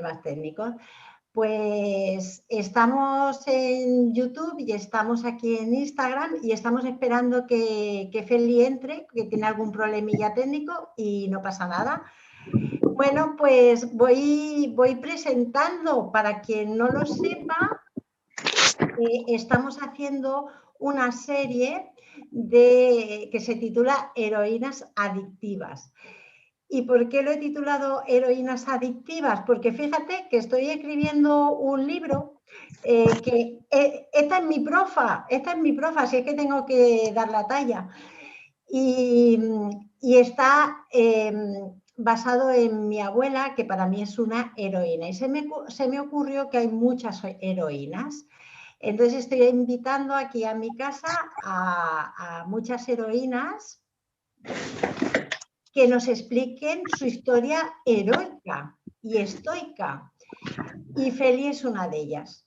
problemas técnicos. Pues estamos en YouTube y estamos aquí en Instagram y estamos esperando que Feli entre, que tiene algún problemilla técnico y no pasa nada. Bueno, pues voy presentando, para quien no lo sepa, estamos haciendo una serie que se titula Heroínas Adictivas. ¿Y por qué lo he titulado Heroínas Adictivas? Porque fíjate que estoy escribiendo un libro que esta es mi profa, si es que tengo que dar la talla. Y está basado en mi abuela, que para mí es una heroína. Y se me ocurrió que hay muchas heroínas. Entonces estoy invitando aquí a mi casa a muchas heroínas que nos expliquen su historia heroica y estoica. Y Feli es una de ellas.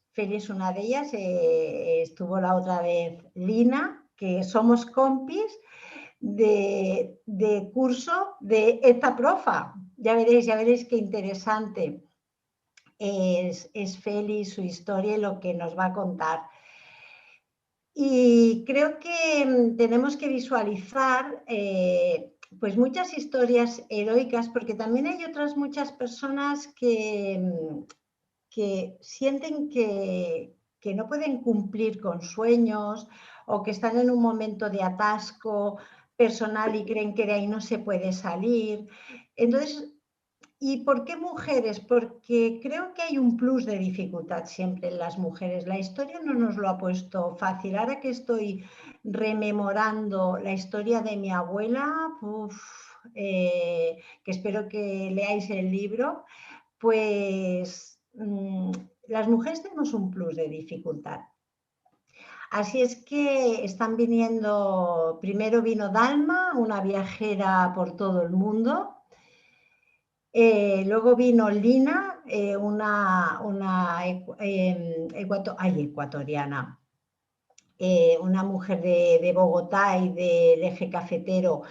Estuvo la otra vez Lina, que somos compis de curso de esta profa. Ya veréis qué interesante es Feli, su historia y lo que nos va a contar. Y creo que tenemos que visualizar pues muchas historias heroicas, porque también hay otras muchas personas que sienten que no pueden cumplir con sueños o que están en un momento de atasco personal y creen que de ahí no se puede salir. Entonces, ¿y por qué mujeres? Porque creo que hay un plus de dificultad siempre en las mujeres. La historia no nos lo ha puesto fácil. Ahora que estoy rememorando la historia de mi abuela, que espero que leáis el libro, pues las mujeres tenemos un plus de dificultad. Así es que están viniendo, primero vino Dalma, una viajera por todo el mundo. Luego vino Lina, una ecuatoriana, una mujer de Bogotá y del eje cafetero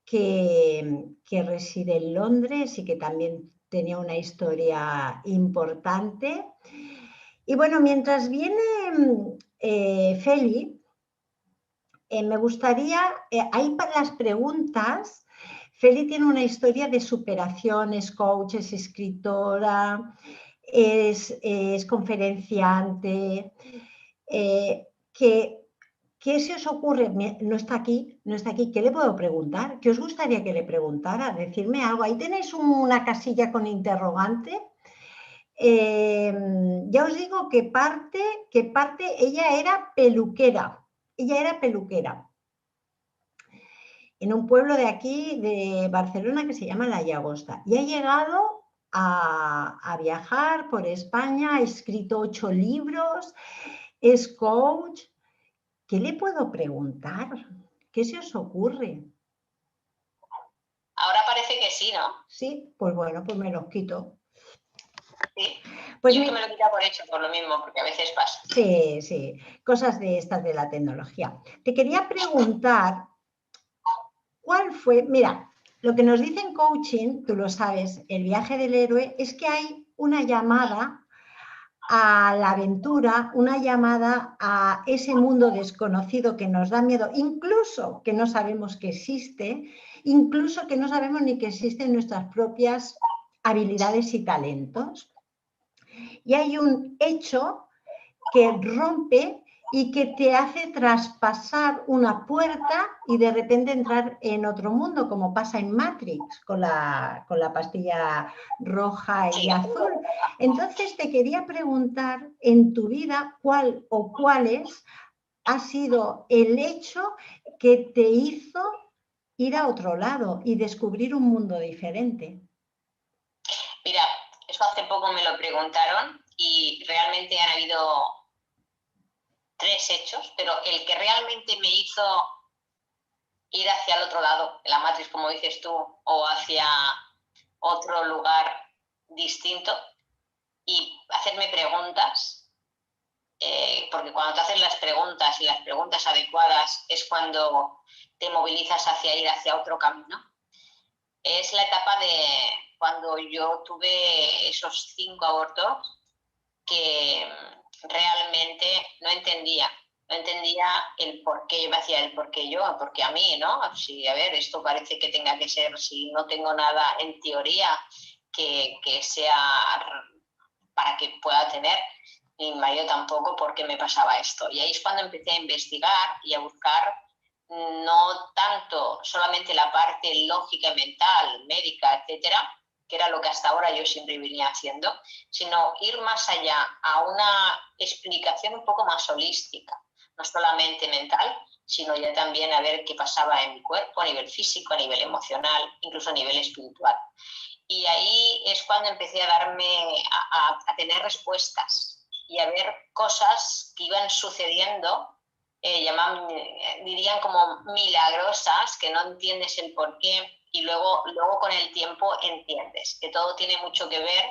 que reside en Londres y que también tenía una historia importante. Y bueno, mientras viene Feli, me gustaría, ahí para las preguntas, Feli tiene una historia de superación, es coach, es escritora, es conferenciante. ¿Qué se os ocurre? No está aquí. ¿Qué le puedo preguntar? ¿Qué os gustaría que le preguntara? Decidme algo. Ahí tenéis una casilla con interrogante. Ya os digo que parte, ella era peluquera. En un pueblo de aquí, de Barcelona, que se llama La Llagosta. Y ha llegado a viajar por España, ha escrito 8 libros, es coach. ¿Qué le puedo preguntar? ¿Qué se os ocurre? Ahora parece que sí, ¿no? Sí, pues bueno, pues me los quito. Sí, pues yo es que me lo quita por hecho, por lo mismo, porque a veces pasa. Sí, cosas de estas de la tecnología. Te quería preguntar, ¿cuál fue? Mira, lo que nos dice en coaching, tú lo sabes, el viaje del héroe, es que hay una llamada a la aventura, una llamada a ese mundo desconocido que nos da miedo, incluso que no sabemos que existe, incluso que no sabemos ni que existen nuestras propias habilidades y talentos. Y hay un hecho que rompe y que te hace traspasar una puerta y de repente entrar en otro mundo, como pasa en Matrix, con la pastilla roja y azul. Entonces te quería preguntar, en tu vida, ¿cuál o cuáles ha sido el hecho que te hizo ir a otro lado y descubrir un mundo diferente? Mira, eso hace poco me lo preguntaron y realmente han habido 3 hechos, pero el que realmente me hizo ir hacia el otro lado, la Matrix, como dices tú, o hacia otro lugar distinto y hacerme preguntas, porque cuando te haces las preguntas y las preguntas adecuadas es cuando te movilizas hacia ir hacia otro camino, es la etapa de cuando yo tuve esos 5 abortos que realmente no entendía el por qué yo me hacía el por qué yo, porque a mí, ¿no? Si, a ver, esto parece que tenga que ser, si no tengo nada en teoría que sea para que pueda tener, ni mi marido tampoco, por qué me pasaba esto. Y ahí es cuando empecé a investigar y a buscar no tanto solamente la parte lógica y mental, médica, etcétera, que era lo que hasta ahora yo siempre venía haciendo, sino ir más allá a una explicación un poco más holística, no solamente mental, sino ya también a ver qué pasaba en mi cuerpo a nivel físico, a nivel emocional, incluso a nivel espiritual. Y ahí es cuando empecé a darme, a tener respuestas y a ver cosas que iban sucediendo, dirían como milagrosas, que no entiendes el por qué, y luego con el tiempo entiendes que todo tiene mucho que ver,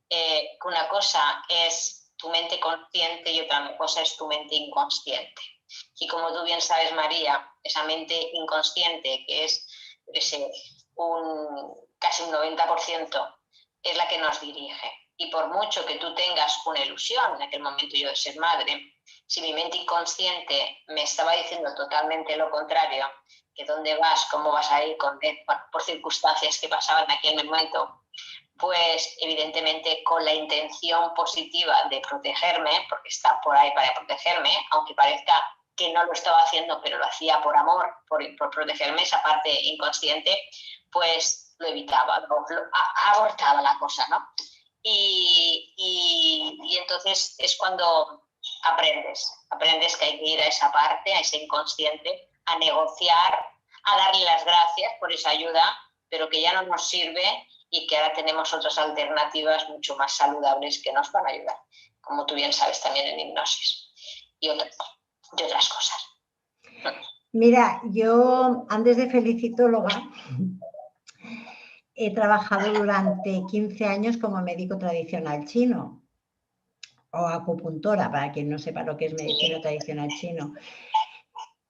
que una cosa es tu mente consciente y otra cosa es tu mente inconsciente. Y como tú bien sabes, María, esa mente inconsciente, que es casi un 90%, es la que nos dirige. Y por mucho que tú tengas una ilusión, en aquel momento yo de ser madre, si mi mente inconsciente me estaba diciendo totalmente lo contrario, que dónde vas, cómo vas a ir, por circunstancias que pasaban en aquel momento, pues evidentemente con la intención positiva de protegerme, porque está por ahí para protegerme, aunque parezca que no lo estaba haciendo, pero lo hacía por amor, por protegerme, esa parte inconsciente, pues lo evitaba, abortaba la cosa, ¿no? Y entonces es cuando aprendes que hay que ir a esa parte, a ese inconsciente, a negociar, a darle las gracias por esa ayuda, pero que ya no nos sirve y que ahora tenemos otras alternativas mucho más saludables que nos van a ayudar, como tú bien sabes también en hipnosis y otras cosas. Mira, yo antes de felicitóloga he trabajado durante 15 años como médico tradicional chino o acupuntora, para quien no sepa lo que es medicina tradicional chino.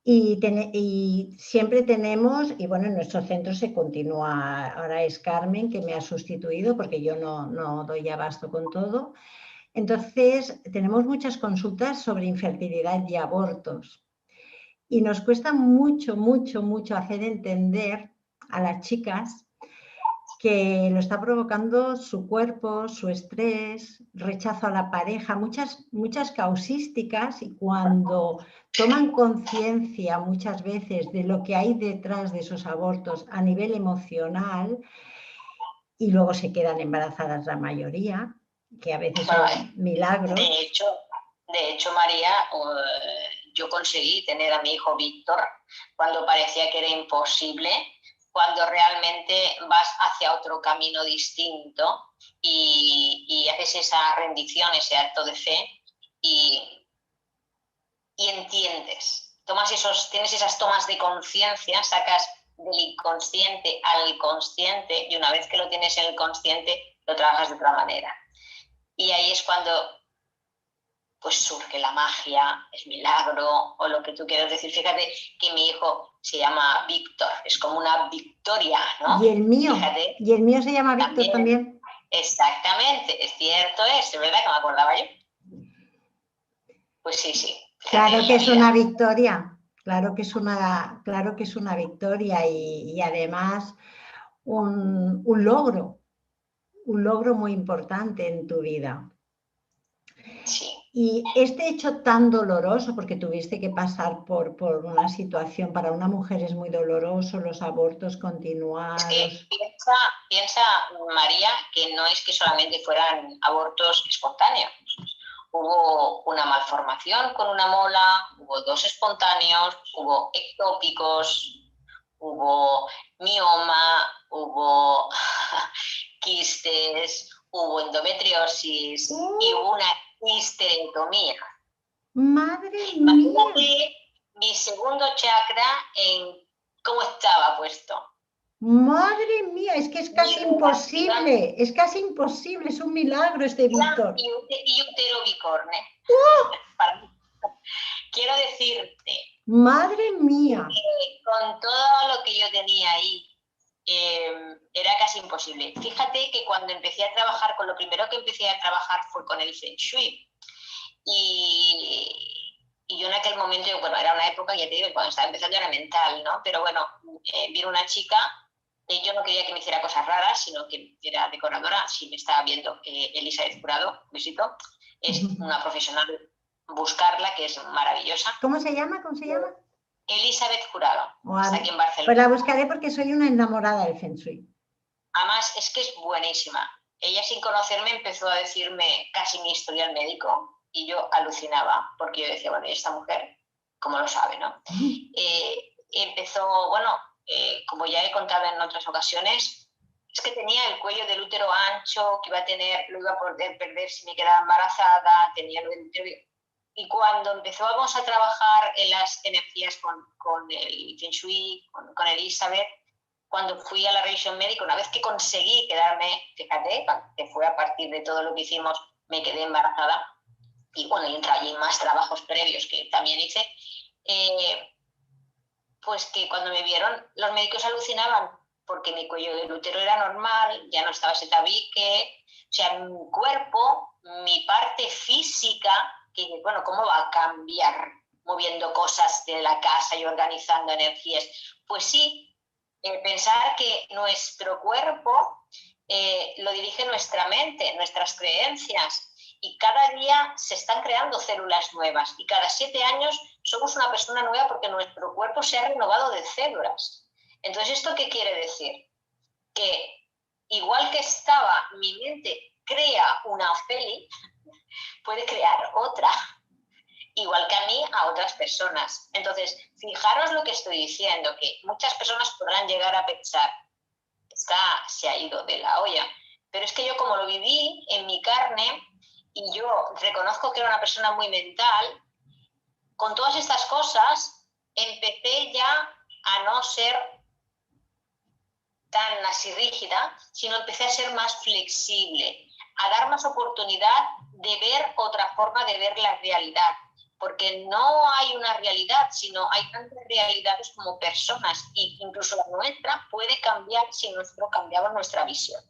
Y siempre tenemos, y bueno, en nuestro centro se continúa, ahora es Carmen que me ha sustituido porque yo no doy abasto con todo. Entonces, tenemos muchas consultas sobre infertilidad y abortos. Y nos cuesta mucho, mucho, mucho hacer entender a las chicas que lo está provocando su cuerpo, su estrés, rechazo a la pareja, muchas causísticas, y cuando toman conciencia muchas veces de lo que hay detrás de esos abortos a nivel emocional, y luego se quedan embarazadas la mayoría, que a veces son milagros. De hecho, María, yo conseguí tener a mi hijo Víctor cuando parecía que era imposible, cuando realmente vas hacia otro camino distinto y haces esa rendición, ese acto de fe y entiendes. Tienes esas tomas de conciencia, sacas del inconsciente al consciente y una vez que lo tienes en el consciente lo trabajas de otra manera. Y ahí es cuando pues surge la magia, el milagro o lo que tú quieras decir. Fíjate que mi hijo se llama Víctor, es como una victoria, ¿no? Y el mío, fíjate, y el mío se llama Víctor también. Exactamente, es cierto, es verdad que me acordaba yo. Pues sí. Fíjate, claro que es una victoria, claro que es una victoria y además un logro muy importante en tu vida. Sí. Y este hecho tan doloroso, porque tuviste que pasar por una situación, para una mujer es muy doloroso, los abortos continuados. Es que piensa, María, que no es que solamente fueran abortos espontáneos. Hubo una malformación con una mola, hubo 2 espontáneos, hubo ectópicos, hubo mioma, hubo quistes, hubo endometriosis y hubo una histerectomía. ¡Madre mía! Imagínate mi segundo chakra en cómo estaba puesto. Madre mía, es que es casi imposible, es un milagro este Víctor. Y útero bicorne. Quiero decirte, madre mía, con todo lo que yo tenía ahí, era casi imposible. Fíjate que cuando empecé a trabajar, con lo primero que empecé a trabajar fue con el Feng Shui. Y yo en aquel momento, bueno, era una época, ya te digo, cuando estaba empezando era mental, ¿no? Pero bueno, vino una chica, yo no quería que me hiciera cosas raras, sino que era decoradora. Si me estaba viendo, Elizabeth Jurado, besito, es una profesional, buscarla, que es maravillosa. ¿Cómo se llama? ¿Cómo se llama? Elizabeth Jurado, está aquí en Barcelona. Pues la buscaré porque soy una enamorada del Feng Shui. Además, es que es buenísima. Ella, sin conocerme, empezó a decirme casi mi historial médico y yo alucinaba, porque yo decía, bueno, ¿y esta mujer cómo lo sabe, no? Empezó, bueno, como ya he contado en otras ocasiones, es que tenía el cuello del útero ancho, que lo iba a poder perder si me quedaba embarazada, tenía lo del útero. Y cuando empezamos a trabajar en las energías con el Feng Shui, con Elizabeth, cuando fui a la revisión médica, una vez que conseguí quedarme, fíjate, que fue a partir de todo lo que hicimos, me quedé embarazada, y bueno, y entré allí en más trabajos previos que también hice, pues que cuando me vieron, los médicos alucinaban, porque mi cuello del útero era normal, ya no estaba ese tabique, o sea, mi cuerpo, mi parte física, que bueno, ¿cómo va a cambiar moviendo cosas de la casa y organizando energías? Pues sí, pensar que nuestro cuerpo lo dirige nuestra mente, nuestras creencias, y cada día se están creando células nuevas y cada 7 años somos una persona nueva porque nuestro cuerpo se ha renovado de células. Entonces, ¿esto qué quiere decir? Que igual que estaba, mi mente crea una Feli, puede crear otra, igual que a mí, a otras personas. Entonces, fijaros lo que estoy diciendo, que muchas personas podrán llegar a pensar, se ha ido de la olla, pero es que yo, como lo viví en mi carne, y yo reconozco que era una persona muy mental, con todas estas cosas empecé ya a no ser tan así rígida, sino empecé a ser más flexible, a dar más oportunidad de ver otra forma de ver la realidad, porque no hay una realidad, sino hay tantas realidades como personas, y incluso la nuestra puede cambiar si nosotros cambiamos nuestra visión.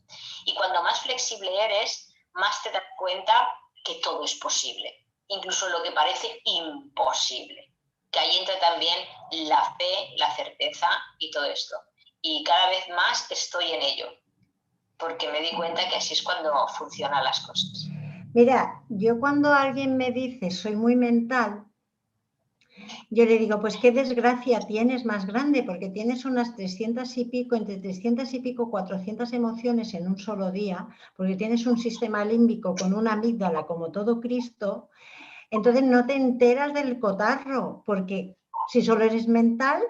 Y cuando más flexible eres, más te das cuenta que todo es posible, incluso lo que parece imposible, que ahí entra también la fe, la certeza y todo esto. Y cada vez más estoy en ello, porque me di cuenta que así es cuando funcionan las cosas. Mira, yo cuando alguien me dice soy muy mental, yo le digo, pues qué desgracia tienes más grande, porque tienes unas 300 y pico, entre 300 y pico, 400 emociones en un solo día, porque tienes un sistema límbico con una amígdala como todo Cristo, entonces no te enteras del cotarro, porque si solo eres mental,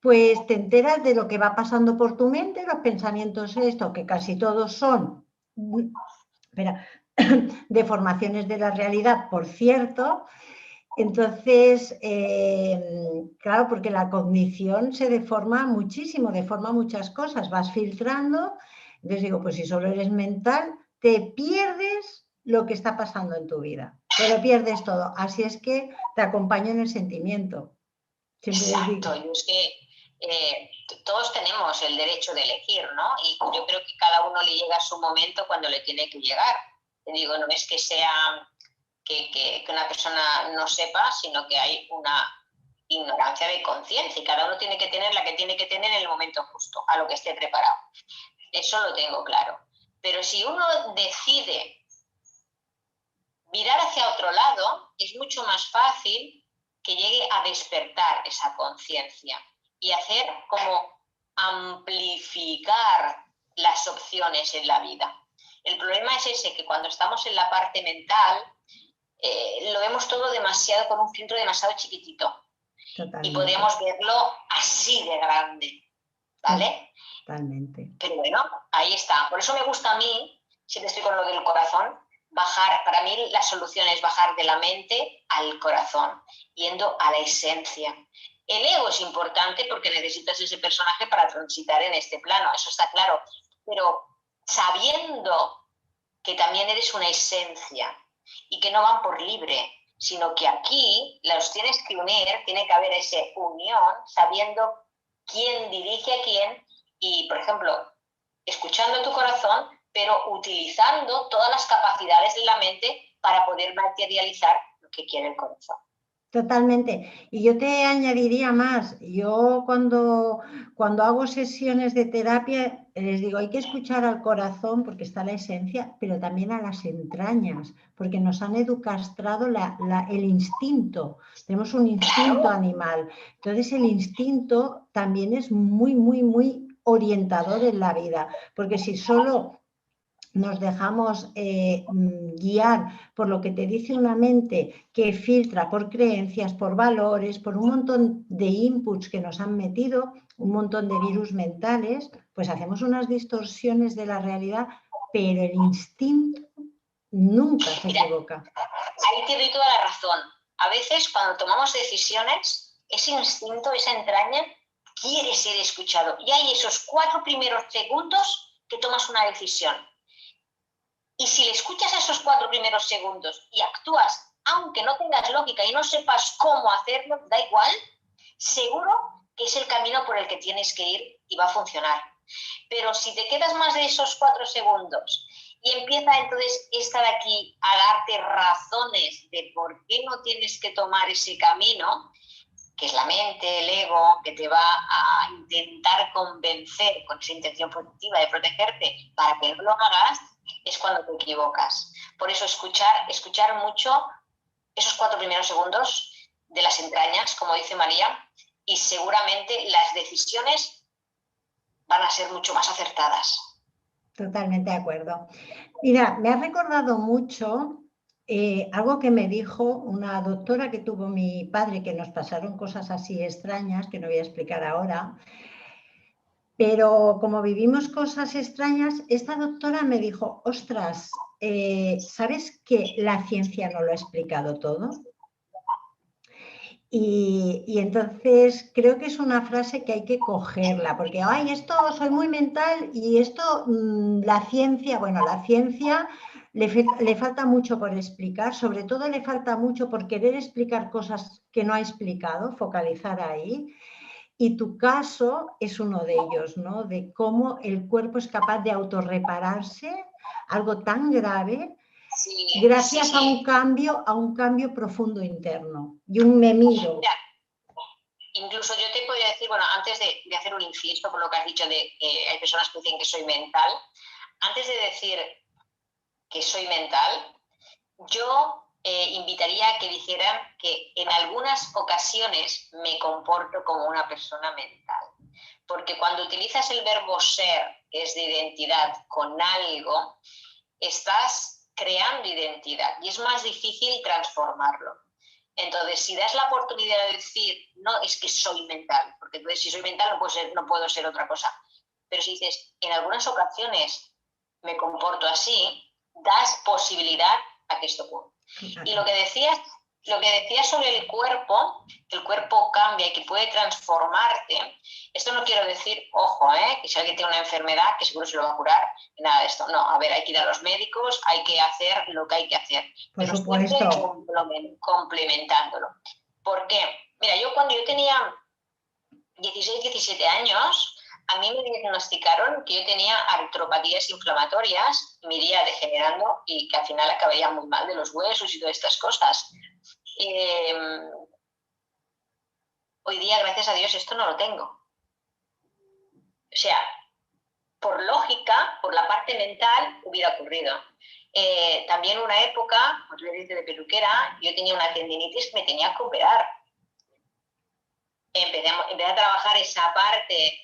pues te enteras de lo que va pasando por tu mente, los pensamientos esto, que casi todos son deformaciones de la realidad, por cierto. Entonces, claro, porque la cognición se deforma muchísimo, deforma muchas cosas, vas filtrando. Entonces digo, pues si solo eres mental, te pierdes lo que está pasando en tu vida, te lo pierdes todo. Así es que te acompaño en el sentimiento. Exacto, y es que todos tenemos el derecho de elegir, ¿no? Y yo creo que cada uno le llega a su momento cuando le tiene que llegar. Te digo, no es que sea que una persona no sepa, sino que hay una ignorancia de conciencia, y cada uno tiene que tener la que tiene que tener en el momento justo, a lo que esté preparado. Eso lo tengo claro. Pero si uno decide mirar hacia otro lado, es mucho más fácil que llegue a despertar esa conciencia y hacer como amplificar las opciones en la vida. El problema es ese, que cuando estamos en la parte mental, lo vemos todo demasiado, con un filtro demasiado chiquitito. Totalmente. Y podríamos verlo así de grande, ¿vale? Totalmente. Pero bueno, ahí está. Por eso me gusta a mí, siempre estoy con lo del corazón, bajar. Para mí la solución es bajar de la mente al corazón, yendo a la esencia. El ego es importante porque necesitas ese personaje para transitar en este plano, eso está claro. Pero sabiendo que también eres una esencia y que no van por libre, sino que aquí los tienes que unir, tiene que haber esa unión, sabiendo quién dirige a quién Y, por ejemplo, escuchando tu corazón, pero utilizando todas las capacidades de la mente para poder materializar lo que quiere el corazón. Totalmente. Y yo te añadiría más, yo cuando hago sesiones de terapia les digo, hay que escuchar al corazón porque está la esencia, pero también a las entrañas, porque nos han educastrado el instinto. Tenemos un instinto animal. Entonces el instinto también es muy, muy, muy orientador en la vida, porque si solo nos dejamos guiar por lo que te dice una mente que filtra por creencias, por valores, por un montón de inputs que nos han metido, un montón de virus mentales, pues hacemos unas distorsiones de la realidad, pero el instinto nunca se equivoca. Ahí te doy toda la razón. A veces cuando tomamos decisiones, ese instinto, esa entraña, quiere ser escuchado. Y hay esos 4 primeros segundos que tomas una decisión. Y si le escuchas esos 4 primeros segundos y actúas, aunque no tengas lógica y no sepas cómo hacerlo, da igual, seguro que es el camino por el que tienes que ir y va a funcionar. Pero si te quedas más de esos 4 segundos y empieza entonces esta de aquí a darte razones de por qué no tienes que tomar ese camino, que es la mente, el ego, que te va a intentar convencer con esa intención positiva de protegerte para que no lo hagas, es cuando te equivocas. Por eso escuchar mucho esos 4 primeros segundos de las entrañas, como dice María, y seguramente las decisiones van a ser mucho más acertadas. Totalmente de acuerdo. Mira, me ha recordado mucho algo que me dijo una doctora que tuvo mi padre, que nos pasaron cosas así extrañas, que no voy a explicar ahora, pero como vivimos cosas extrañas, esta doctora me dijo, ostras, ¿sabes que la ciencia no lo ha explicado todo? Y entonces creo que es una frase que hay que cogerla, porque, ay, esto soy muy mental y esto, la ciencia, bueno, la ciencia le falta mucho por explicar, sobre todo le falta mucho por querer explicar cosas que no ha explicado, focalizar ahí. Y tu caso es uno de ellos, ¿no? De cómo el cuerpo es capaz de autorrepararse, algo tan grave, Sí, gracias sí. a un cambio profundo interno. Y un me miro. Mira, incluso yo te podría decir, bueno, antes de hacer un inciso por lo que has dicho de que hay personas que dicen que soy mental, antes de decir que soy mental, yo invitaría a que dijeran que en algunas ocasiones me comporto como una persona mental. Porque cuando utilizas el verbo ser, que es de identidad, con algo, estás creando identidad y es más difícil transformarlo. Entonces, si das la oportunidad de decir, no, es que soy mental, porque entonces si soy mental no puedo ser otra cosa. Pero si dices, en algunas ocasiones me comporto así, das posibilidad a que esto ocurra. Y lo que decías sobre el cuerpo, que el cuerpo cambia y que puede transformarte, esto no quiero decir, ojo, que si alguien tiene una enfermedad, que seguro se lo va a curar, nada de esto. No, a ver, hay que ir a los médicos, hay que hacer lo que hay que hacer. Por Pero supuesto. siempre complementándolo. ¿Por qué? Mira, cuando yo tenía 16, 17 años, a mí me diagnosticaron que yo tenía artropatías inflamatorias, me iría degenerando y que al final acabaría muy mal de los huesos y todas estas cosas. Hoy día, gracias a Dios, esto no lo tengo. O sea, por lógica, por la parte mental, hubiera ocurrido. También una época, como tú le dices, de peluquera, yo tenía una tendinitis que me tenía que operar. Empecé a trabajar esa parte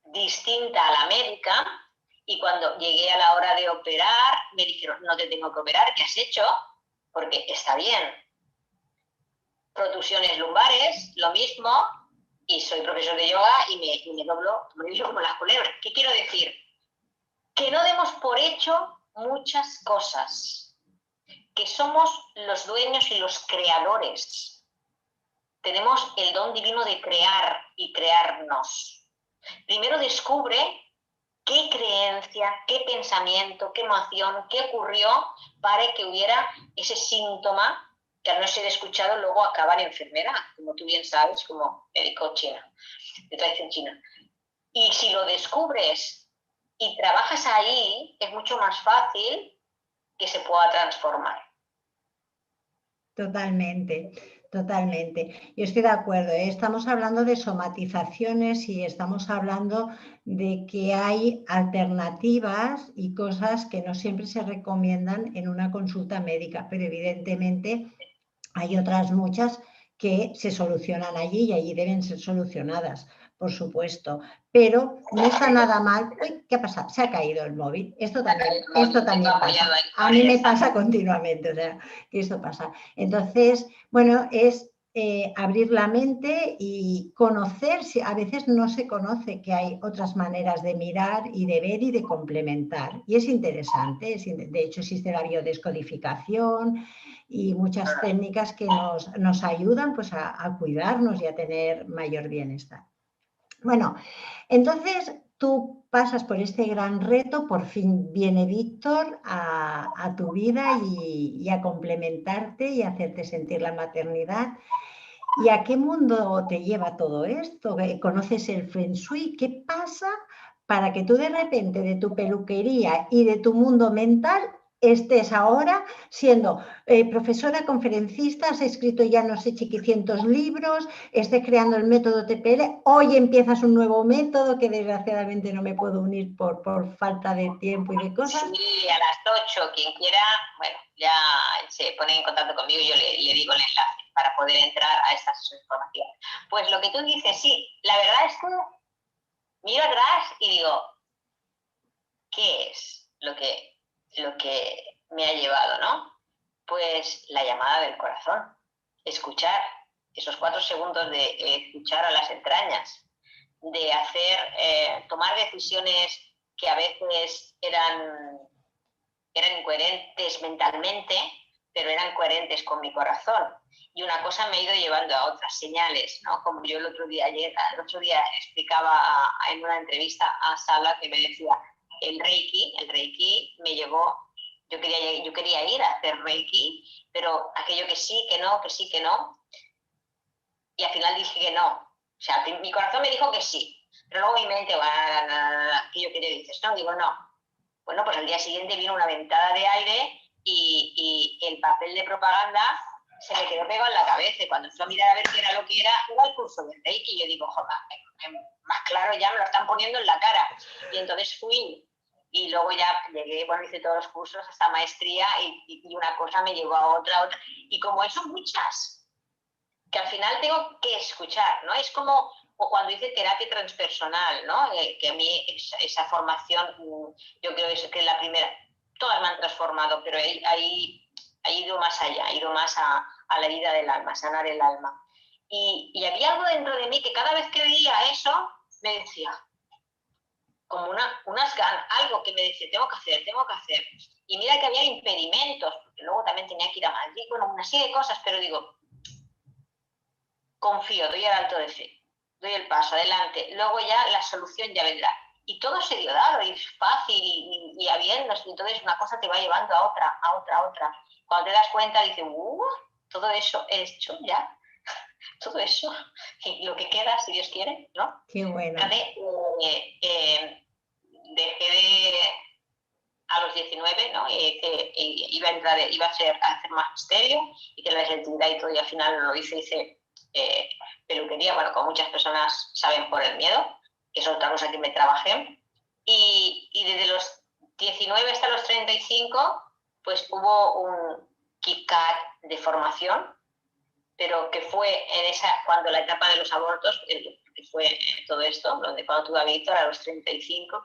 distinta a la médica y cuando llegué a la hora de operar me dijeron, no te tengo que operar, ¿qué has hecho? Porque está bien. Protusiones lumbares, lo mismo, y soy profesor de yoga y me doblo como las culebras. ¿Qué quiero decir? Que no demos por hecho muchas cosas, que somos los dueños y los creadores. Tenemos el don divino de crear y crearnos. Primero descubre qué creencia, qué pensamiento, qué emoción, qué ocurrió para que hubiera ese síntoma que al no ser escuchado luego acaba en enfermedad, como tú bien sabes, como médico chino, de tradición china. Y si lo descubres y trabajas ahí, es mucho más fácil que se pueda transformar. Totalmente, totalmente. Yo estoy de acuerdo, ¿eh? Estamos hablando de somatizaciones y estamos hablando de que hay alternativas y cosas que no siempre se recomiendan en una consulta médica, pero evidentemente hay otras muchas que se solucionan allí y allí deben ser solucionadas, por supuesto. Pero no está nada mal. Uy, ¿qué ha pasado? Se ha caído el móvil. Esto también pasa. A mí me pasa continuamente, o sea, que esto pasa. Entonces, bueno, es abrir la mente y conocer, a veces no se conoce que hay otras maneras de mirar y de ver y de complementar. Y es interesante, de hecho existe la biodescodificación y muchas técnicas que nos ayudan pues, a cuidarnos y a tener mayor bienestar. Bueno, entonces tú pasas por este gran reto, por fin viene Víctor a tu vida y a complementarte y a hacerte sentir la maternidad. ¿Y a qué mundo te lleva todo esto? ¿Conoces el Feng Shui? ¿Qué pasa para que tú de repente de tu peluquería y de tu mundo mental estés ahora siendo profesora, conferencista, has escrito ya no sé chiquicientos libros, estés creando el método TPL, hoy empiezas un nuevo método que desgraciadamente no me puedo unir por falta de tiempo y de cosas? Sí, a las 8, quien quiera, bueno, ya se pone en contacto conmigo y yo le digo el enlace para poder entrar a estas informaciones. Pues lo que tú dices, sí, la verdad es que miro atrás y digo, ¿qué es lo que me ha llevado, no? Pues la llamada del corazón, escuchar, esos 4 segundos de escuchar a las entrañas, de tomar decisiones que a veces eran incoherentes mentalmente, pero eran coherentes con mi corazón. Y una cosa me ha ido llevando a otras señales, ¿no? Como yo el otro día explicaba en una entrevista a Sala, que me decía, el Reiki me llevó, yo quería ir a hacer Reiki, pero aquello que sí, que no, que sí, que no, y al final dije que no. O sea, mi corazón me dijo que sí, pero luego mi mente, aquello que te dices, no, digo no. Bueno, pues al día siguiente vino una ventada de aire y el papel de propaganda se me quedó pegado en la cabeza. Y cuando fui a mirar a ver qué era lo que era el curso de Reiki. Y yo digo, joder, más claro ya me lo están poniendo en la cara. Y entonces fui y luego ya llegué, bueno, hice todos los cursos hasta maestría y una cosa me llevó a otra. Y como eso, muchas, que al final tengo que escuchar, ¿no? Es como o cuando hice terapia transpersonal, ¿no? Que a mí esa formación, yo creo que es la primera, todas me han transformado, pero ahí ha ido más allá, ha ido más a la herida del alma, a sanar el alma. Y había algo dentro de mí que cada vez que veía eso, me decía, como unas ganas, algo que me decía, tengo que hacer. Y mira que había impedimentos, porque luego también tenía que ir a Madrid, bueno, una serie de cosas, pero digo, confío, doy el alto de fe, doy el paso, adelante, luego ya la solución ya vendrá. Y todo se dio dado, y es fácil, y habiéndose, entonces una cosa te va llevando a otra. Cuando te das cuenta, dices, todo eso he hecho ya, todo eso, y lo que queda, si Dios quiere, ¿no? Qué bueno. Dejé a los 19, ¿no? Iba a hacer magisterio, y que la licenciatura y todo, y al final lo hice peluquería, bueno, como muchas personas saben, por el miedo, que es otra cosa que me trabajé. Y desde los 19 hasta los 35, pues hubo un kick-cut de formación, pero que fue cuando la etapa de los abortos, que fue todo esto, cuando tuve a Víctor a los 35,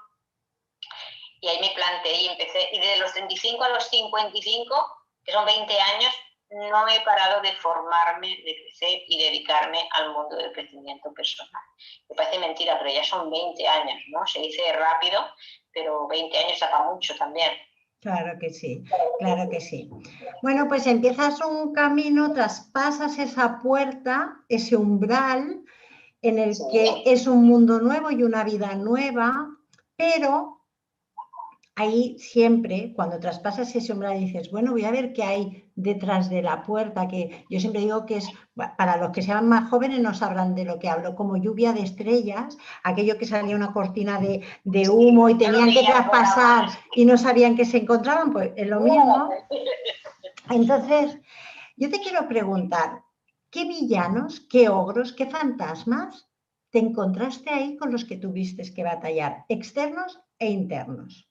y ahí me planteé y empecé, y desde los 35 a los 55, que son 20 años, no he parado de formarme, de crecer y dedicarme al mundo del crecimiento personal. Me parece mentira, pero ya son 20 años, ¿no? Se dice rápido, pero 20 años saca mucho también. Claro que sí, claro que sí. Bueno, pues empiezas un camino, traspasas esa puerta, ese umbral, en el que es un mundo nuevo y una vida nueva, pero ahí siempre, cuando traspasas ese umbral, dices, bueno, voy a ver qué hay detrás de la puerta, que yo siempre digo que es, para los que sean más jóvenes no sabrán de lo que hablo, como lluvia de estrellas, aquello que salía una cortina de humo y tenían que traspasar y no sabían que se encontraban, pues es lo mismo. Entonces, yo te quiero preguntar, ¿qué villanos, qué ogros, qué fantasmas te encontraste ahí con los que tuviste que batallar, externos e internos?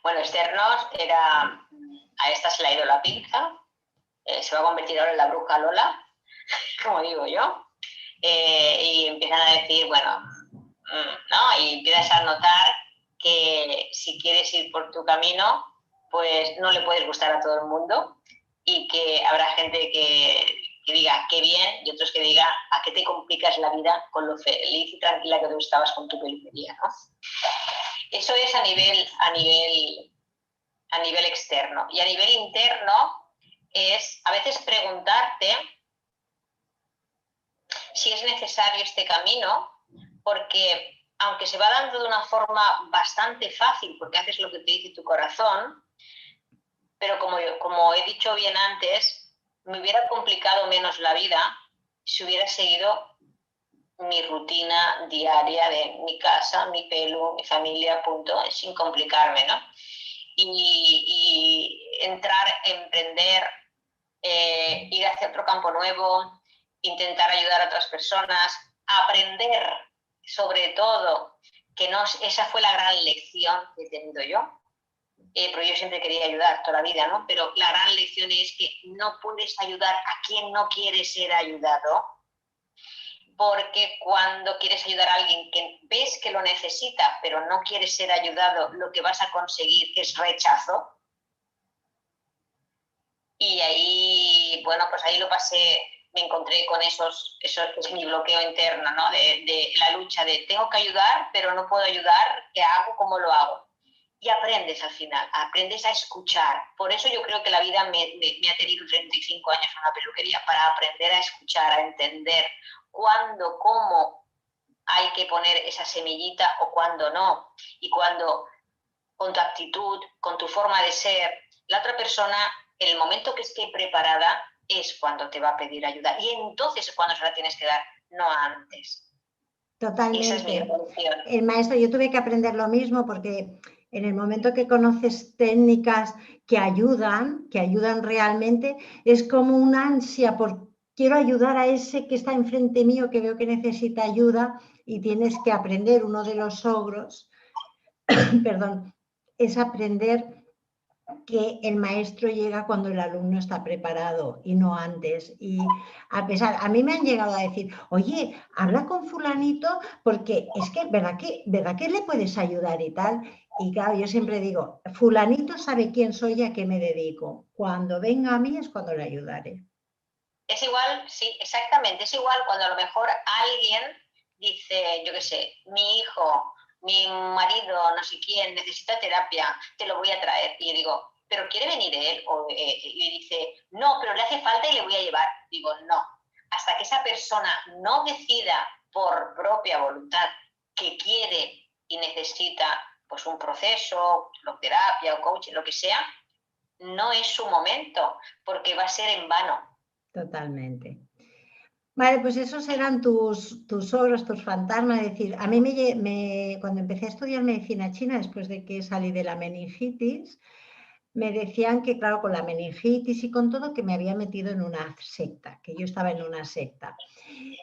Bueno, externos era, a esta se le ha ido la pinza, se va a convertir ahora en la bruja Lola, como digo yo, y empiezan a decir, bueno, ¿no? Y empiezas a notar que si quieres ir por tu camino, pues no le puedes gustar a todo el mundo y que habrá gente que diga qué bien y otros que diga a qué te complicas la vida con lo feliz y tranquila que tú estabas con tu peluquería, ¿no? Eso es a nivel externo. Y a nivel interno es a veces preguntarte si es necesario este camino, porque aunque se va dando de una forma bastante fácil, porque haces lo que te dice tu corazón, pero como he dicho bien antes, me hubiera complicado menos la vida si hubiera seguido mi rutina diaria de mi casa, mi pelo, mi familia, punto, sin complicarme, ¿no? Y entrar, emprender, ir hacia otro campo nuevo, intentar ayudar a otras personas, aprender sobre todo, que no, esa fue la gran lección que he tenido yo. Pero yo siempre quería ayudar toda la vida, ¿no? Pero la gran lección es que no puedes ayudar a quien no quiere ser ayudado, porque cuando quieres ayudar a alguien que ves que lo necesita, pero no quiere ser ayudado, lo que vas a conseguir es rechazo. Y ahí, bueno, pues ahí lo pasé, me encontré con eso es mi bloqueo interno, ¿no? De la lucha de tengo que ayudar, pero no puedo ayudar, ¿qué hago? ¿Cómo lo hago? Y aprendes al final, aprendes a escuchar. Por eso yo creo que la vida me ha tenido 35 años en una peluquería, para aprender a escuchar, a entender cuándo, cómo hay que poner esa semillita o cuándo no. Y cuando con tu actitud, con tu forma de ser, la otra persona, en el momento que esté preparada, es cuando te va a pedir ayuda. Y entonces es cuando se la tienes que dar, no antes. Totalmente. Esa es mi evolución. El maestro, yo tuve que aprender lo mismo porque en el momento que conoces técnicas que ayudan realmente, es como una ansia por quiero ayudar a ese que está enfrente mío, que veo que necesita ayuda, y tienes que aprender. Uno de los ogros, perdón, es aprender que el maestro llega cuando el alumno está preparado y no antes. Y a mí me han llegado a decir, oye, habla con fulanito porque es que, ¿verdad que le puedes ayudar y tal? Y claro, yo siempre digo, fulanito sabe quién soy y a qué me dedico. Cuando venga a mí es cuando le ayudaré. Es igual, sí, exactamente. Es igual cuando a lo mejor alguien dice, yo qué sé, mi hijo, mi marido, no sé quién, necesita terapia, te lo voy a traer. Y yo digo, ¿pero quiere venir él? Y dice, no, pero le hace falta y le voy a llevar. Digo, no. Hasta que esa persona no decida por propia voluntad que quiere y necesita pues un proceso, terapia o coaching, lo que sea, no es su momento, porque va a ser en vano. Totalmente. Vale, pues esos eran tus ogros, tus fantasmas. Es decir, a mí cuando empecé a estudiar medicina china, después de que salí de la meningitis, me decían que, claro, con la meningitis y con todo, que me había metido en una secta, que yo estaba en una secta.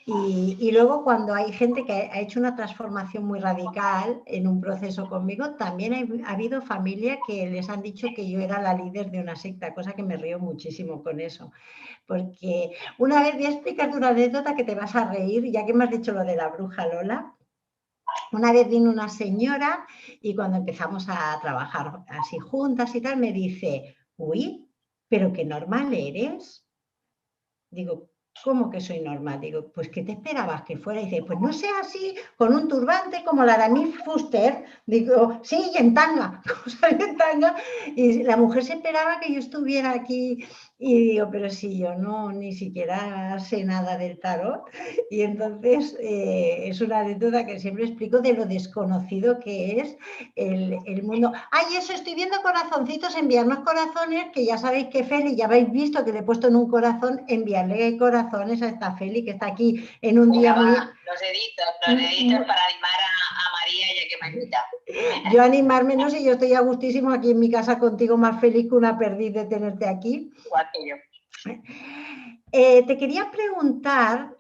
Y luego cuando hay gente que ha hecho una transformación muy radical en un proceso conmigo, también ha habido familia que les han dicho que yo era la líder de una secta, cosa que me río muchísimo con eso. Porque una vez voy a explicarte una anécdota que te vas a reír, ya que me has dicho lo de la bruja Lola. Una vez vino una señora y cuando empezamos a trabajar así juntas y tal, me dice, uy, pero qué normal eres. Digo, ¿Cómo que soy normal? Digo, pues ¿qué te esperabas que fuera? Y dice, pues no sea así, con un turbante como la Aramis Fuster. Digo, sí, y en tanga, en tanga. Y la mujer se esperaba que yo estuviera aquí. Y digo, pero si yo no, ni siquiera sé nada del tarot. Y entonces es una anécdota que siempre explico de lo desconocido que es el mundo. Ay, eso, estoy viendo corazoncitos, enviarnos corazones, que ya sabéis que Feli, ya habéis visto que le he puesto en un corazón, enviarle corazones a esta Feli, que está aquí en un día muy... Los deditos para animar a María ya que me ha invitado. Yo animarme, no sé, yo estoy a gustísimo aquí en mi casa contigo, más feliz que una perdiz de tenerte aquí. Igual que yo. Te quería preguntar,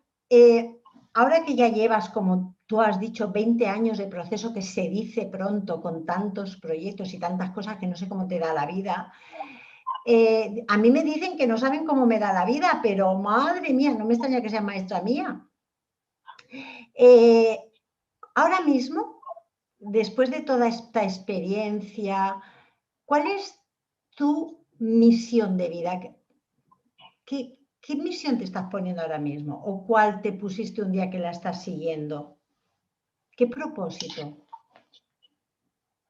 ahora que ya llevas, como tú has dicho, 20 años de proceso, que se dice pronto, con tantos proyectos y tantas cosas que no sé cómo te da la vida, a mí me dicen que no saben cómo me da la vida, pero madre mía, no me extraña que sea maestra mía. Ahora mismo, después de toda esta experiencia, ¿cuál es tu misión de vida? ¿Qué misión te estás poniendo ahora mismo? ¿O cuál te pusiste un día que la estás siguiendo? ¿Qué propósito?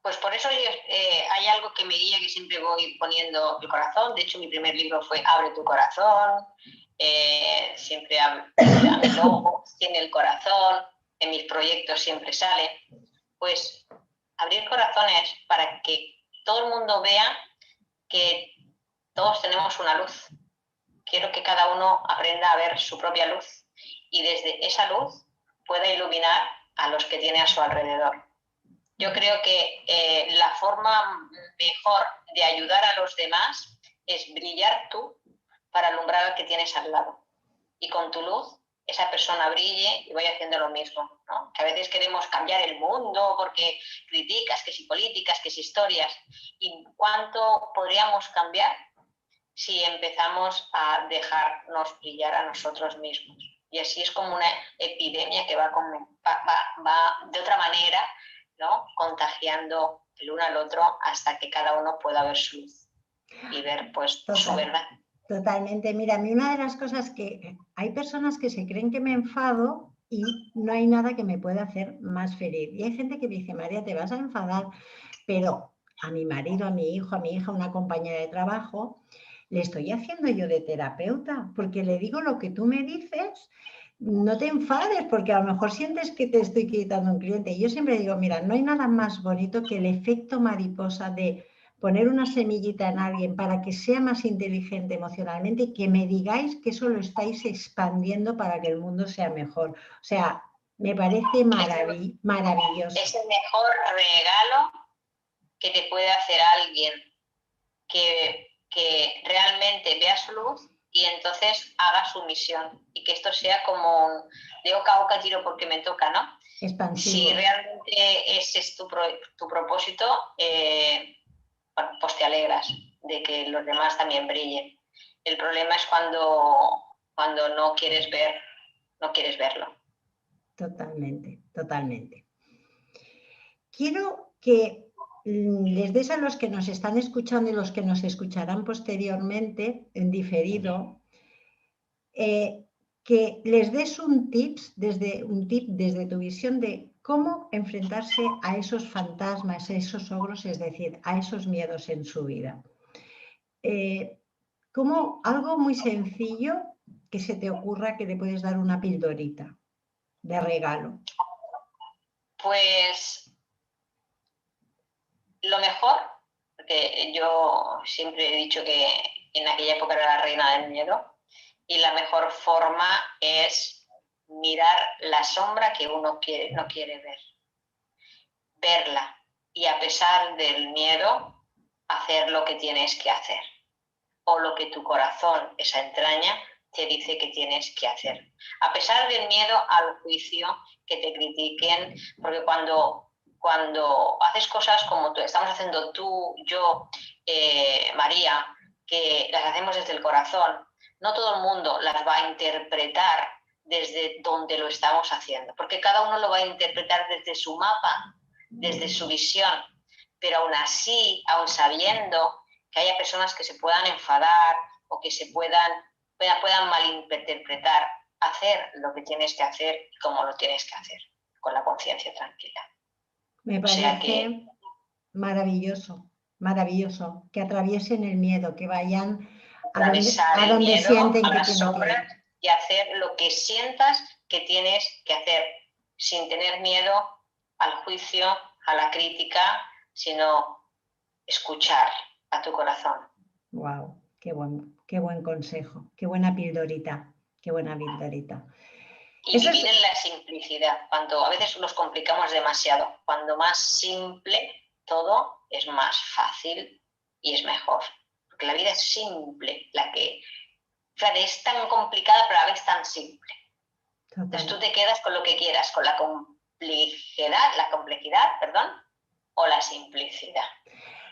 Pues por eso hay algo que me guía, que siempre voy poniendo el corazón. De hecho, mi primer libro fue Abre tu corazón. Siempre a mi logo tiene el corazón. En mis proyectos siempre sale. Pues abrir corazones para que todo el mundo vea que todos tenemos una luz. Quiero que cada uno aprenda a ver su propia luz y desde esa luz pueda iluminar a los que tiene a su alrededor. Yo creo que la forma mejor de ayudar a los demás es brillar tú para alumbrar al que tienes al lado. Y con tu luz, esa persona brille y vaya haciendo lo mismo, ¿no? Que a veces queremos cambiar el mundo porque criticas, que si políticas, que si historias. ¿Y cuánto podríamos cambiar si empezamos a dejarnos brillar a nosotros mismos? Y así es como una epidemia que va de otra manera, ¿no? Contagiando el uno al otro hasta que cada uno pueda ver su luz y ver pues su verdad. Totalmente. Mira, a mí una de las cosas que hay personas que se creen que me enfado y no hay nada que me pueda hacer más feliz. Y hay gente que dice, María, te vas a enfadar, pero a mi marido, a mi hijo, a mi hija, una compañera de trabajo, le estoy haciendo yo de terapeuta, porque le digo lo que tú me dices, no te enfades, porque a lo mejor sientes que te estoy quitando un cliente. Y yo siempre digo, mira, no hay nada más bonito que el efecto mariposa de poner una semillita en alguien para que sea más inteligente emocionalmente y que me digáis que eso lo estáis expandiendo para que el mundo sea mejor. O sea, me parece maravilloso. Es el mejor regalo que te puede hacer alguien que realmente vea su luz y entonces haga su misión. Y que esto sea como de oca a oca tiro porque me toca, ¿no? Expansivo. Si realmente ese es tu propósito, pues te alegras de que los demás también brillen. El problema es cuando no quieres verlo. Totalmente, totalmente. Quiero que les des a los que nos están escuchando y los que nos escucharán posteriormente en diferido, que les des un tip desde tu visión de cómo enfrentarse a esos fantasmas, a esos ogros, es decir, a esos miedos en su vida. Como algo muy sencillo que se te ocurra que le puedes dar una pildorita de regalo. Pues lo mejor, porque yo siempre he dicho que en aquella época era la reina del miedo, y la mejor forma es mirar la sombra que uno no quiere ver. Verla y a pesar del miedo, hacer lo que tienes que hacer o lo que tu corazón, esa entraña, te dice que tienes que hacer. A pesar del miedo al juicio, que te critiquen, porque cuando haces cosas como estamos haciendo tú, yo, María, que las hacemos desde el corazón, no todo el mundo las va a interpretar desde donde lo estamos haciendo, porque cada uno lo va a interpretar desde su mapa, desde su visión, pero aún así, aún sabiendo que haya personas que se puedan enfadar o que se puedan puedan malinterpretar, hacer lo que tienes que hacer y cómo lo tienes que hacer, con la conciencia tranquila. Me parece maravilloso, maravilloso, que atraviesen el miedo, que vayan a donde sienten que tienen que ir. Y hacer lo que sientas que tienes que hacer, sin tener miedo al juicio, a la crítica, sino escuchar a tu corazón. Wow, qué buen consejo, qué buena pildorita, qué buena pildorita. Y vivir en la simplicidad, cuando a veces nos complicamos demasiado, cuando más simple todo es más fácil y es mejor, porque la vida es simple, claro, es tan complicada pero a la vez tan simple. Total. Entonces tú te quedas con lo que quieras, con la complejidad, o la simplicidad.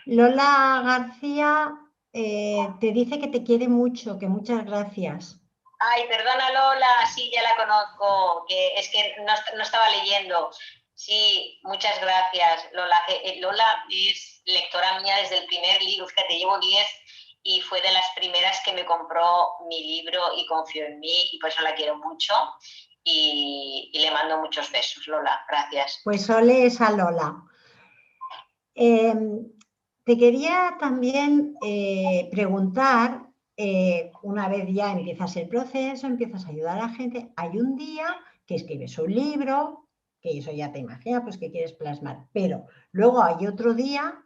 Lola García te dice que te quiere mucho, que muchas gracias. Ay, perdona Lola, sí, ya la conozco, que es que no estaba leyendo. Sí, muchas gracias, Lola. Lola es lectora mía desde el primer libro, fíjate, llevo 10 y fue de las primeras que me compró mi libro y confió en mí y por eso la quiero mucho y le mando muchos besos, Lola, gracias. Pues ole esa Lola. Te quería también preguntar, una vez ya empiezas el proceso, empiezas a ayudar a la gente, hay un día que escribes un libro, que eso ya te imaginas, pues que quieres plasmar, pero luego hay otro día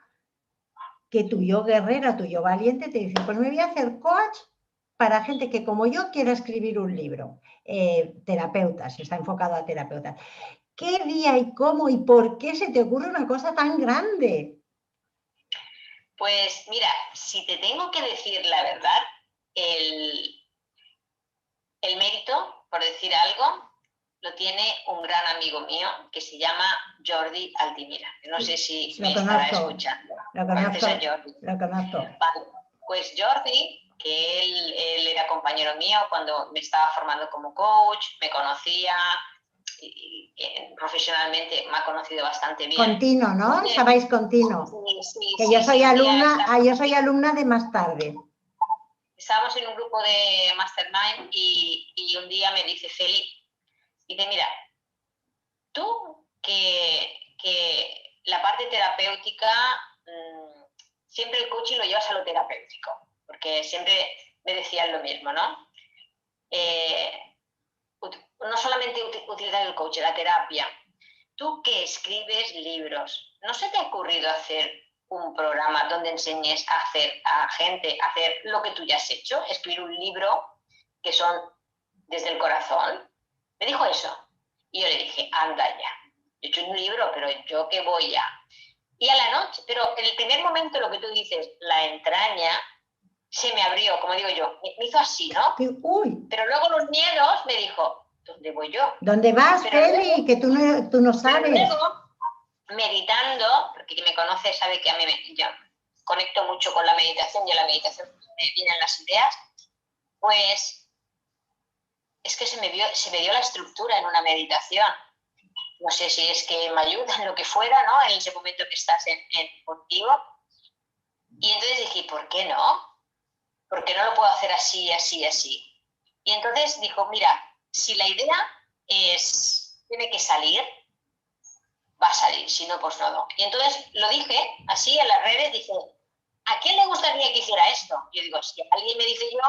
que tu yo guerrera, tu yo valiente te dice, pues me voy a hacer coach para gente que como yo quiera escribir un libro, terapeutas, está enfocado a terapeutas. ¿Qué día y cómo y por qué se te ocurre una cosa tan grande? Pues mira, si te tengo que decir la verdad, el mérito, por decir algo, lo tiene un gran amigo mío que se llama Jordi Altimira. No sé si me estará escuchando. Lo conozco, a Jordi. Lo conozco. Vale, pues Jordi, que él era compañero mío cuando me estaba formando como coach, me conocía y profesionalmente me ha conocido bastante bien. Continuo, ¿no? Estabais continuo. Sí, que yo soy alumna de más tarde. Estábamos en un grupo de Mastermind y un día me dice, Feli, dice, mira, tú que la parte terapéutica, siempre el coaching lo llevas a lo terapéutico, porque siempre me decían lo mismo, ¿no? No solamente utilizar el coaching, la terapia. Tú que escribes libros, ¿no se te ha ocurrido hacer un programa donde enseñes a gente a hacer lo que tú ya has hecho? Escribir un libro que son desde el corazón. Me dijo eso. Y yo le dije, anda ya. Yo he hecho un libro, pero yo que voy ya. Y a la noche, pero en el primer momento lo que tú dices, la entraña, se me abrió, como digo yo, me hizo así, ¿no? Uy. Pero luego los miedos me dijo, ¿dónde voy yo? ¿Dónde vas, Feli? Que tú no sabes. Pero luego, meditando, porque quien me conoce sabe que a mí yo conecto mucho con la meditación y a la meditación me vienen las ideas, pues es que se me dio la estructura en una meditación. No sé si es que me ayuda en lo que fuera, ¿no? En ese momento que estás contigo. Y entonces dije, ¿por qué no? ¿Por qué no lo puedo hacer así, así, así? Y entonces dijo, mira, si la idea tiene que salir, va a salir, si no, pues no. Y entonces lo dije así en las redes, dije, ¿a quién le gustaría que hiciera esto? Yo digo, si alguien me dice yo,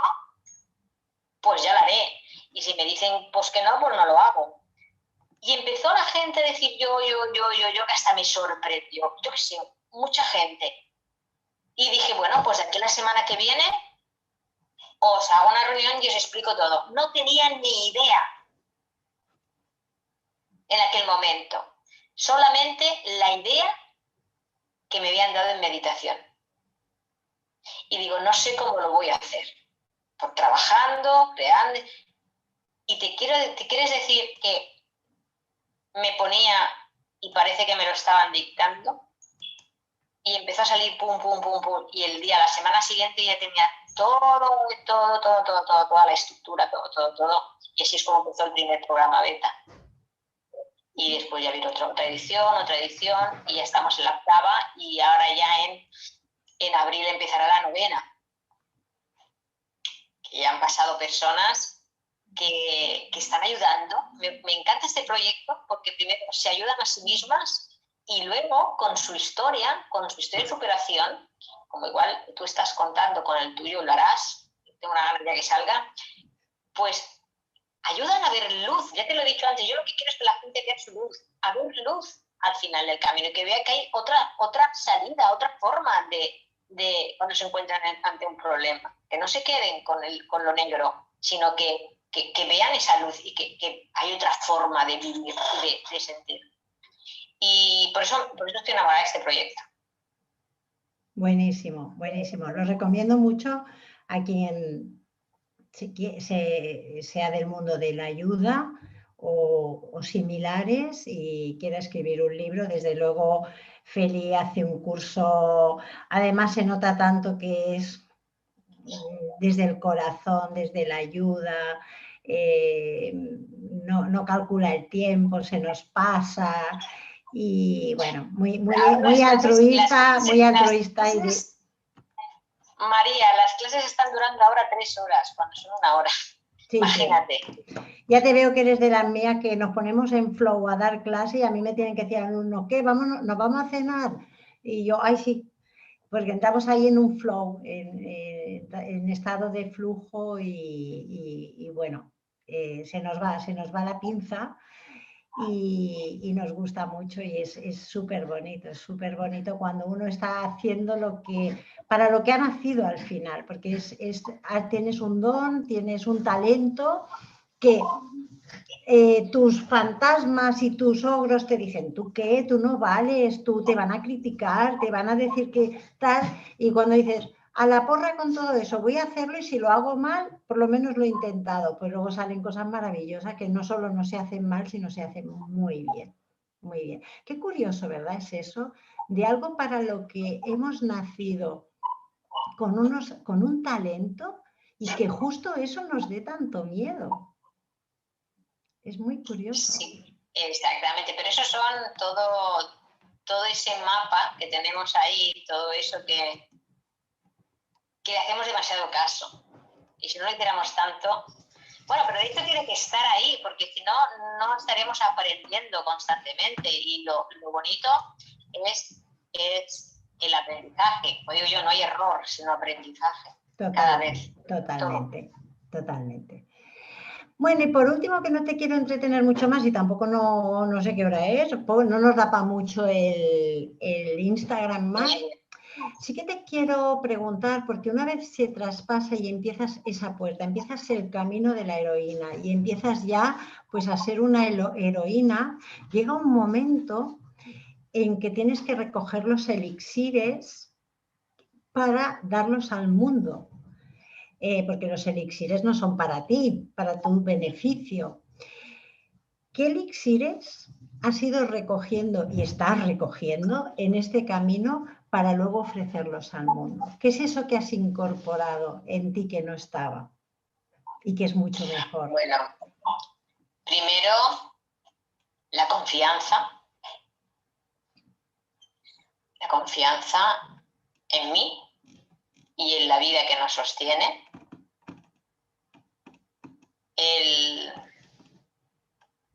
pues ya lo haré. Y si me dicen, pues que no, pues no lo hago. Y empezó la gente a decir yo, que hasta me sorprendió. Yo qué sé, mucha gente. Y dije, bueno, pues de aquí la semana que viene os hago una reunión y os explico todo. No tenía ni idea en aquel momento. Solamente la idea que me habían dado en meditación. Y digo, no sé cómo lo voy a hacer. Por trabajando, creando. Y te quieres decir que me ponía y parece que me lo estaban dictando. Y empezó a salir pum, pum, pum, pum. Y la semana siguiente ya tenía toda la estructura, todo. Y así es como empezó el primer programa beta. Y después ya vino otra edición, y ya estamos en la 8ª, y ahora ya en abril empezará la 9ª. Que y han pasado personas que están ayudando. Me encanta este proyecto porque primero se ayudan a sí mismas y luego con su historia de superación, como igual tú estás contando con el tuyo, lo harás, tengo una gana ya que salga, pues ayudan a ver luz. Ya te lo he dicho antes, yo lo que quiero es que la gente vea su luz, a ver luz al final del camino y que vea que hay otra salida, otra forma de cuando se encuentran ante un problema, que no se queden con lo negro, sino que vean esa luz y que hay otra forma de vivir y de sentir. Y por eso estoy enamorada de este proyecto. Buenísimo, buenísimo. Lo recomiendo mucho a quien sea del mundo de la ayuda o similares y quiera escribir un libro. Desde luego, Feli hace un curso, además se nota tanto que es desde el corazón, desde la ayuda, no calcula el tiempo, se nos pasa y bueno, muy altruista, muy altruista. María, las clases están durando ahora 3 horas, cuando son 1 hora. Sí, imagínate. Sí. Ya te veo que eres de las mías que nos ponemos en flow a dar clase y a mí me tienen que decir alumnos, ¿qué? ¿Nos vamos a cenar? Y yo, ay, sí, porque entramos ahí en un flow, en estado de flujo y bueno, se nos va la pinza y nos gusta mucho y es súper bonito cuando uno está haciendo para lo que ha nacido al final, porque tienes un don, tienes un talento que tus fantasmas y tus ogros te dicen, ¿tú qué? Tú no vales, tú te van a criticar, te van a decir que tal, y cuando dices, a la porra con todo eso, voy a hacerlo y si lo hago mal, por lo menos lo he intentado, pues luego salen cosas maravillosas que no solo no se hacen mal, sino se hacen muy bien, muy bien. Qué curioso, ¿verdad? Es eso, de algo para lo que hemos nacido con un talento y que justo eso nos dé tanto miedo. Es muy curioso. Sí, exactamente, pero eso son todo ese mapa que tenemos ahí, todo eso que le hacemos demasiado caso. Y si no le hiciéramos tanto... Bueno, pero esto tiene que estar ahí, porque si no, no estaremos aprendiendo constantemente. Y lo bonito es el aprendizaje. Como digo yo, no hay error, sino aprendizaje. Cada vez. Totalmente. Bueno, y por último, que no te quiero entretener mucho más y tampoco no sé qué hora es, no nos da para mucho el Instagram más. Sí que te quiero preguntar, porque una vez se traspasa y empiezas esa puerta, empiezas el camino de la heroína y empiezas ya pues a ser una heroína, llega un momento en que tienes que recoger los elixires para darlos al mundo. Porque los elixires no son para ti, para tu beneficio. ¿Qué elixires has ido recogiendo y estás recogiendo en este camino para luego ofrecerlos al mundo? ¿Qué es eso que has incorporado en ti que no estaba y que es mucho mejor? Bueno, primero, la confianza. La confianza en mí y en la vida que nos sostiene.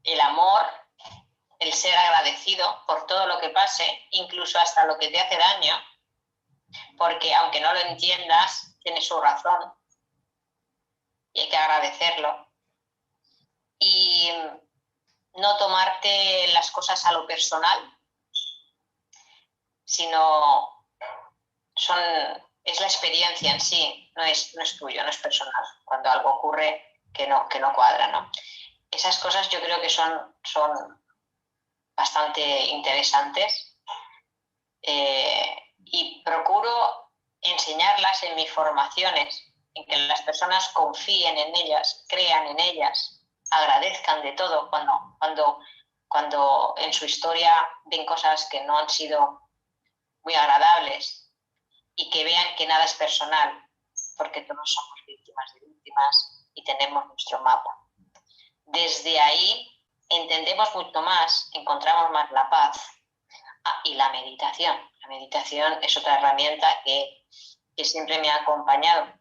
El amor, el ser agradecido por todo lo que pase, incluso hasta lo que te hace daño, porque aunque no lo entiendas, tiene su razón y hay que agradecerlo. Y no tomarte las cosas a lo personal, sino es la experiencia en sí, no es tuyo, no es personal. Cuando algo ocurre que no cuadra, ¿no? Esas cosas yo creo que son bastante interesantes y procuro enseñarlas en mis formaciones, en que las personas confíen en ellas, crean en ellas, agradezcan de todo cuando en su historia ven cosas que no han sido muy agradables y que vean que nada es personal, porque todos somos víctimas de víctimas y tenemos nuestro mapa. Desde ahí entendemos mucho más, encontramos más la paz. Y la meditación. La meditación es otra herramienta que siempre me ha acompañado.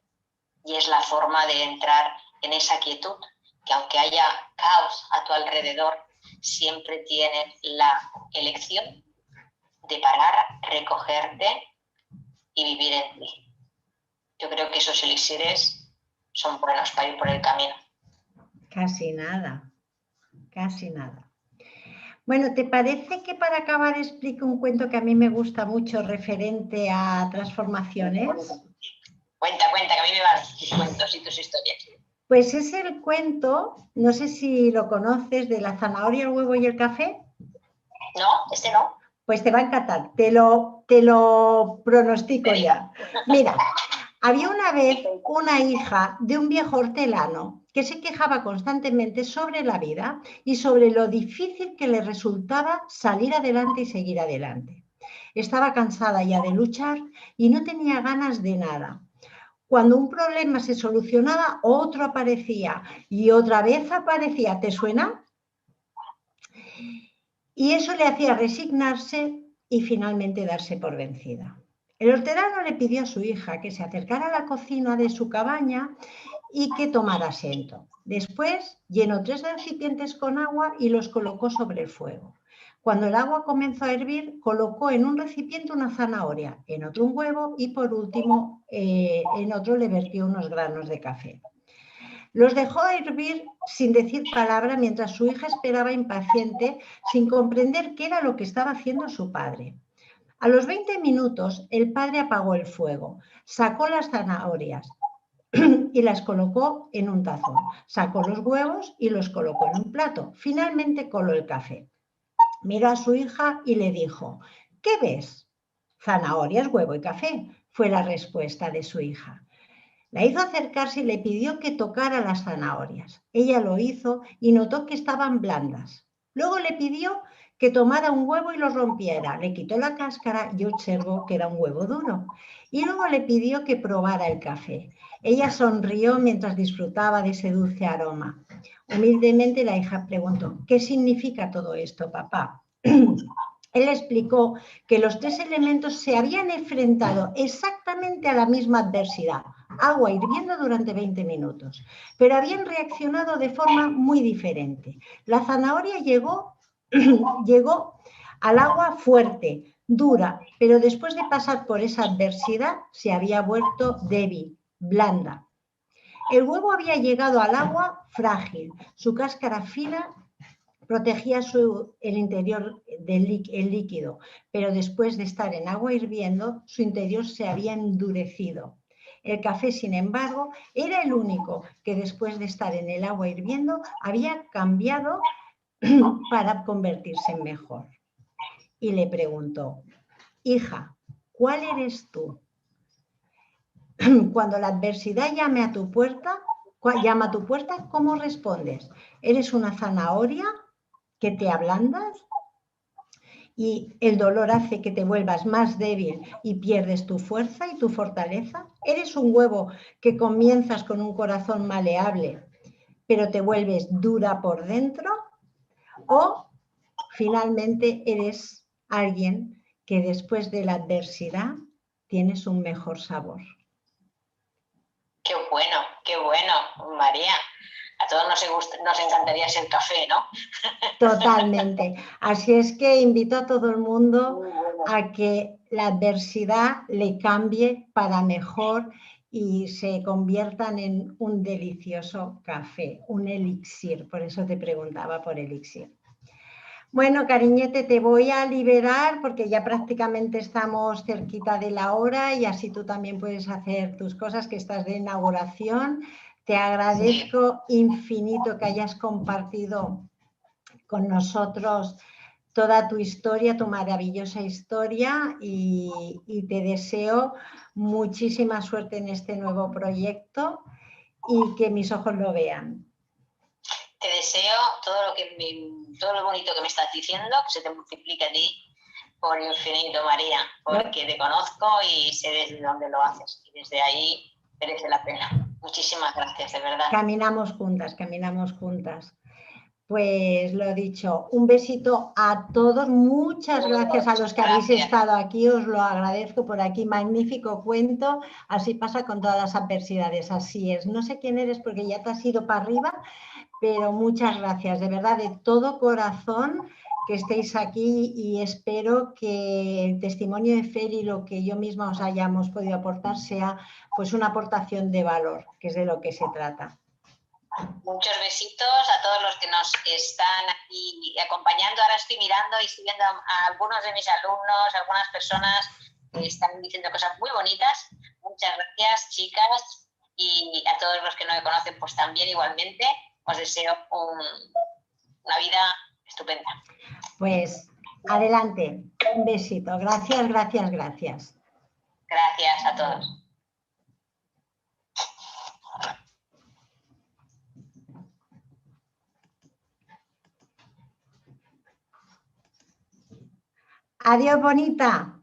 y es la forma de entrar en esa quietud, que aunque haya caos a tu alrededor, siempre tienes la elección de parar, recogerte y vivir en ti. Yo creo que esos elixires son buenos para ir por el camino. Casi nada, casi nada. Bueno, ¿te parece que para acabar explico un cuento que a mí me gusta mucho referente a transformaciones? Cuenta, que a mí me van tus cuentos y tus historias. Pues es el cuento, no sé si lo conoces, de la zanahoria, el huevo y el café. No, este no. Pues te va a encantar, te lo pronostico ya. Mira, había una vez una hija de un viejo hortelano que se quejaba constantemente sobre la vida y sobre lo difícil que le resultaba salir adelante y seguir adelante. Estaba cansada ya de luchar y no tenía ganas de nada. Cuando un problema se solucionaba, otro aparecía y otra vez aparecía. ¿Te suena? Y eso le hacía resignarse y finalmente darse por vencida. El hortelano le pidió a su hija que se acercara a la cocina de su cabaña y que tomara asiento. Después llenó 3 recipientes con agua y los colocó sobre el fuego. Cuando el agua comenzó a hervir, colocó en un recipiente una zanahoria, en otro un huevo y por último en otro le vertió unos granos de café. Los dejó hervir sin decir palabra mientras su hija esperaba impaciente, sin comprender qué era lo que estaba haciendo su padre. A los 20 minutos, el padre apagó el fuego, sacó las zanahorias y las colocó en un tazón, sacó los huevos y los colocó en un plato. Finalmente coló el café. Miró a su hija y le dijo: ¿qué ves? Zanahorias, huevo y café, fue la respuesta de su hija. La hizo acercarse y le pidió que tocara las zanahorias. Ella lo hizo y notó que estaban blandas. Luego le pidió que tomara un huevo y lo rompiera. Le quitó la cáscara y observó que era un huevo duro. Y luego le pidió que probara el café. Ella sonrió mientras disfrutaba de ese dulce aroma. Humildemente la hija preguntó: ¿qué significa todo esto, papá? Él explicó que los 3 elementos se habían enfrentado exactamente a la misma adversidad, agua hirviendo durante 20 minutos, pero habían reaccionado de forma muy diferente. La zanahoria llegó al agua fuerte, dura, pero después de pasar por esa adversidad se había vuelto débil, blanda. El huevo había llegado al agua frágil, su cáscara fina protegía el interior del líquido, pero después de estar en agua hirviendo, su interior se había endurecido. El café, sin embargo, era el único que después de estar en el agua hirviendo había cambiado para convertirse en mejor. Y le preguntó: hija, ¿cuál eres tú? Cuando la adversidad llama a tu puerta, ¿cómo respondes? ¿Eres una zanahoria que te ablandas y el dolor hace que te vuelvas más débil y pierdes tu fuerza y tu fortaleza? ¿Eres un huevo que comienzas con un corazón maleable, pero te vuelves dura por dentro? ¿O finalmente eres alguien que después de la adversidad tienes un mejor sabor? Qué bueno, María. A todos nos encantaría ser café, ¿no? Totalmente. Así es que invito a todo el mundo a que la adversidad le cambie para mejor y se conviertan en un delicioso café, un elixir. Por eso te preguntaba por elixir. Bueno, cariñete, te voy a liberar porque ya prácticamente estamos cerquita de la hora y así tú también puedes hacer tus cosas, que estás de inauguración. Te agradezco infinito que hayas compartido con nosotros toda tu historia, tu maravillosa historia, y te deseo muchísima suerte en este nuevo proyecto y que mis ojos lo vean. Te deseo todo lo bonito que me estás diciendo, que se te multiplique a ti por infinito, María, porque te conozco y sé desde dónde lo haces y desde ahí merece la pena. Muchísimas gracias, de verdad. Caminamos juntas, caminamos juntas. Pues lo dicho, un besito a todos, muchas gracias a los que habéis estado aquí, os lo agradezco por aquí, magnífico cuento, así pasa con todas las adversidades, así es. No sé quién eres porque ya te has ido para arriba, pero muchas gracias, de verdad, de todo corazón que estéis aquí y espero que el testimonio de Fer y lo que yo misma os hayamos podido aportar sea pues una aportación de valor, que es de lo que se trata. Muchos besitos a todos los que nos están aquí acompañando. Ahora estoy mirando y estoy viendo a algunos de mis alumnos, algunas personas que están diciendo cosas muy bonitas. Muchas gracias, chicas, y a todos los que no me conocen, pues también igualmente. Os deseo una vida estupenda. Pues adelante, un besito. Gracias, gracias, gracias. Gracias a todos. Adiós, bonita.